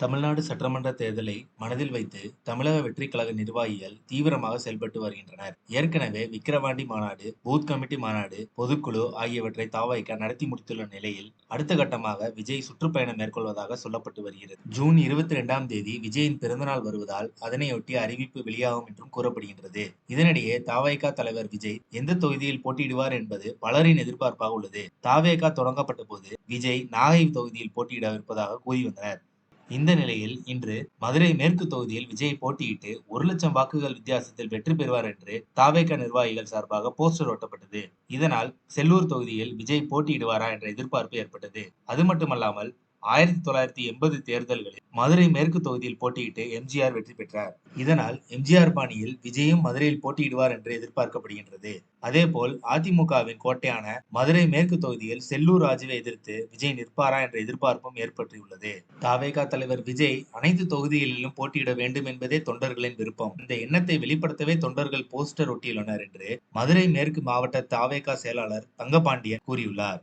தமிழ்நாடு சட்டமன்ற தேர்தலை மனதில் வைத்து தமிழக வெற்றிக் கழக நிர்வாகிகள் தீவிரமாக செயல்பட்டு வருகின்றனர். ஏற்கனவே விக்கிரவாண்டி மாநாடு, பூத் கமிட்டி மாநாடு, பொதுக்குழு ஆகியவற்றை தாவேகா நடத்தி முடித்துள்ள நிலையில் அடுத்த கட்டமாக விஜய் சுற்றுப்பயணம் மேற்கொள்வதாக சொல்லப்பட்டு வருகிறது. ஜூன் 22ஆம் தேதி விஜயின் பிறந்தநாள் வருவதால் அதனையொட்டி அறிவிப்பு வெளியாகும் என்றும் கூறப்படுகின்றது. இதனிடையே தாவேகா தலைவர் விஜய் எந்த தொகுதியில் போட்டியிடுவார் என்பது பலரின் எதிர்பார்ப்பாக உள்ளது. தாவேகா தொடங்கப்பட்ட போது விஜய் நாகை தொகுதியில் போட்டியிடவிருப்பதாக கூறி வந்தனர். இந்த நிலையில் இன்று மதுரை மேற்கு தொகுதியில் விஜய் போட்டியிட்டு 1,00,000 வாக்குகள் வித்தியாசத்தில் வெற்றி பெறுவார் என்று தாவேகா நிர்வாகிகள் சார்பாக போஸ்டர் ஒட்டப்பட்டது. இதனால் செல்லூர் தொகுதியில் விஜய் போட்டியிடுவாரா என்ற எதிர்பார்ப்பு ஏற்பட்டது. அது மட்டுமல்லாமல் 1980 தேர்தல்களில் மதுரை மேற்கு தொகுதியில் போட்டியிட்டு எம்ஜிஆர் வெற்றி பெற்றார். இதனால் எம்ஜிஆர் பாணியில் விஜயும் மதுரையில் போட்டியிடுவார் என்று எதிர்பார்க்கப்படுகின்றது. அதேபோல் அதிமுகவின் கோட்டையான மதுரை மேற்கு தொகுதியில் செல்லூர் ராஜுவை எதிர்த்து விஜய் நிற்பாரா என்ற எதிர்பார்ப்பும் ஏற்பட்டுள்ளது. தாவேகா தலைவர் விஜய் அனைத்து தொகுதிகளிலும் போட்டியிட வேண்டும் என்பதே தொண்டர்களின் விருப்பம். இந்த எண்ணத்தை வெளிப்படுத்தவே தொண்டர்கள் போஸ்டர் ஒட்டியுள்ளனர் என்று மதுரை மேற்கு மாவட்ட தாவேகா செயலாளர் தங்கபாண்டியன் கூறியுள்ளார்.